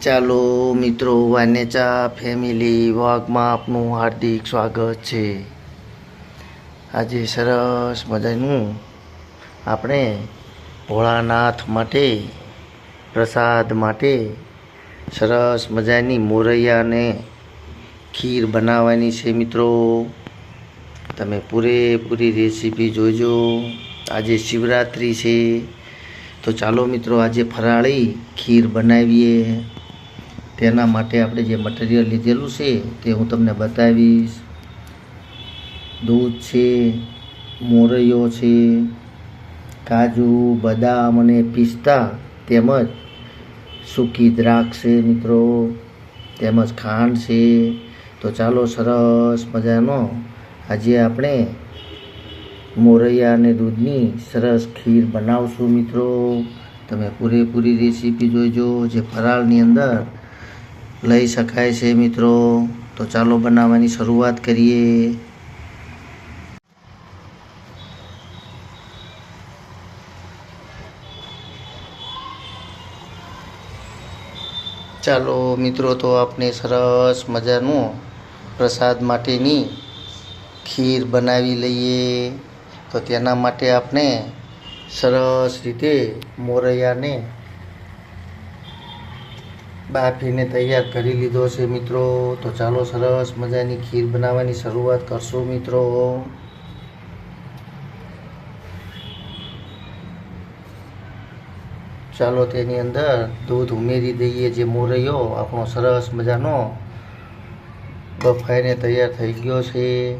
ચાલો મિત્રો, વાનેચા ફેમિલી વ્લોગમાં આપનું હાર્દિક સ્વાગત છે। આજે સરસ મજાનું આપણે ભોળાનાથ માટે પ્રસાદ માટે સરસ મજાની મોરૈયાને ખીર બનાવવાની છે મિત્રો। તમે પૂરેપૂરી રેસીપી જોજો। આજે શિવરાત્રિ છે તો ચાલો મિત્રો આજે ફરાળી ખીર બનાવીએ। તેના માટે આપણે જે મટીરિયલ લીધેલું છે તે હું તમને બતાવીશ। દૂધ છે, મોરૈયો છે, કાજુ, બદામ અને પિસ્તા, તેમજ સૂકી દ્રાક્ષ છે મિત્રો, તેમજ ખાંડ છે। તો ચાલો સરસ મજાનો આજે આપણે મોરૈયા અને દૂધની સરસ ખીર બનાવશું મિત્રો। તમે પૂરેપૂરી રેસીપી જોઈજો, જે ફરાળની અંદર લઈ શકાય છે મિત્રો। તો ચાલો બનાવવાની શરૂઆત કરીએ। ચાલો મિત્રો, તો આપણે સરસ મજાનું પ્રસાદ માટેની ખીર બનાવી લઈએ। તો તેના માટે આપણે સરસ રીતે મોરૈયાને બાફીને તૈયાર કરી લીધો છે મિત્રો। તો ચાલો સરસ મજાની ખીર બનાવવાની શરૂઆત કરશું મિત્રો। ચાલો તેની અંદર દૂધ ઉમેરી દઈએ। જે મોરૈયો આપણો સરસ મજાનો બફાઈને તૈયાર થઈ ગયો છે।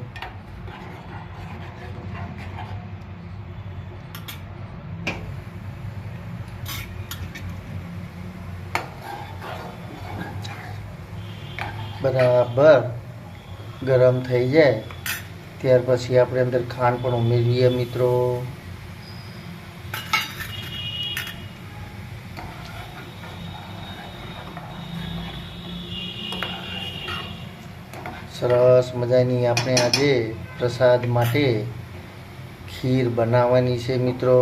બરાબર ગરમ થઈ જાય ત્યાર પછી આપણે અંદર ખાંડ પણ ઉમેરીએ મિત્રો। સરસ મજાની આપણે આજે પ્રસાદ માટે ખીર બનાવવાની છે મિત્રો।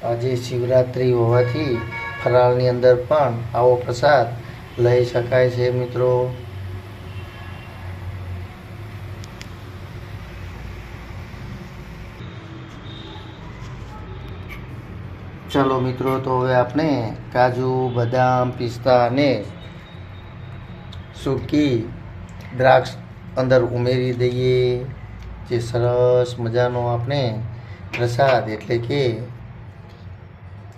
આજે શિવરાત્રિ હોવાથી ફરાળની અંદર પણ આવો પ્રસાદ લઈ શકાય છે મિત્રો। ચાલો મિત્રો, તો હવે આપણે કાજુ, બદામ, પિસ્તા અને સૂકી દ્રાક્ષ અંદર ઉમેરી દઈએ। જે સરસ મજાનો આપણે પ્રસાદ એટલે કે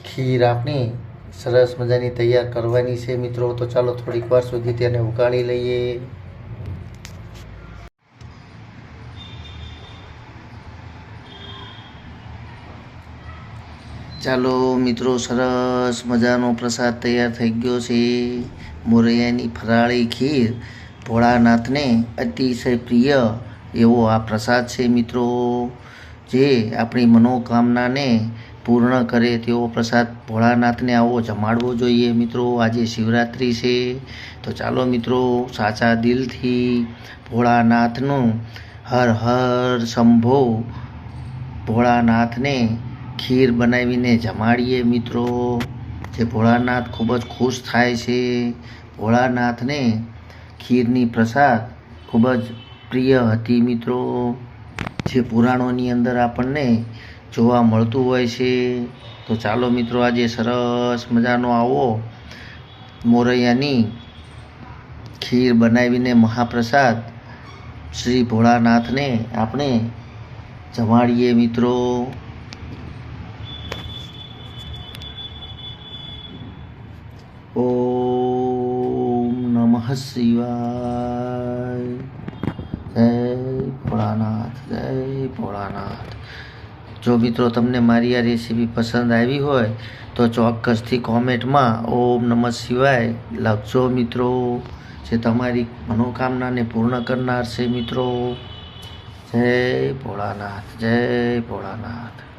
ખીર આપણી સરસ મજાની તૈયાર કરવાની છે મિત્રો। તો ચાલો થોડીક વાર સુધી તેને ઉકાળી લઈએ। ચાલો મિત્રો, સરસ મજાનો પ્રસાદ તૈયાર થઈ ગયો છે। મોરૈયાની ફરાળી ખીર ભોળાનાથને અતિશય પ્રિય એવો આ પ્રસાદ છે મિત્રો। જે આપણી મનોકામનાને પૂર્ણ કરે તેવો પ્રસાદ ભોળાનાથને આવો જમાડવો જોઈએ મિત્રો। આજે શિવરાત્રિ છે તો ચાલો મિત્રો સાચા દિલથી ભોળાનાથનું હર હર શંભો ભોળાનાથને ખીર બનાવીને જમાડીએ મિત્રો। જે ભોળાનાથ ખૂબ જ ખુશ થાય છે। ભોળાનાથને ખીરની પ્રસાદ ખૂબ જ પ્રિય હતી મિત્રો। જે પુરાણોની અંદર આપણને જોવા મળતું હોય છે। તો ચાલો મિત્રો આજે સરસ મજાનો આવો મોરૈયાની ખીર બનાવીને મહાપ્રસાદ શ્રી ભોળાનાથને આપણે જમાડીએ મિત્રો। ઓમ નમઃ શિવાય। જય ભોળાનાથ, જય ભોળાનાથ। જો મિત્રો તમને મારી આ રેસીપી પસંદ આવી હોય તો ચોક્કસથી કોમેન્ટમાં ઓમ નમઃ શિવાય લખજો મિત્રો। જે તમારી મનોકામનાને પૂર્ણ કરનાર છે મિત્રો। જય ભોળાનાથ, જય ભોળાનાથ।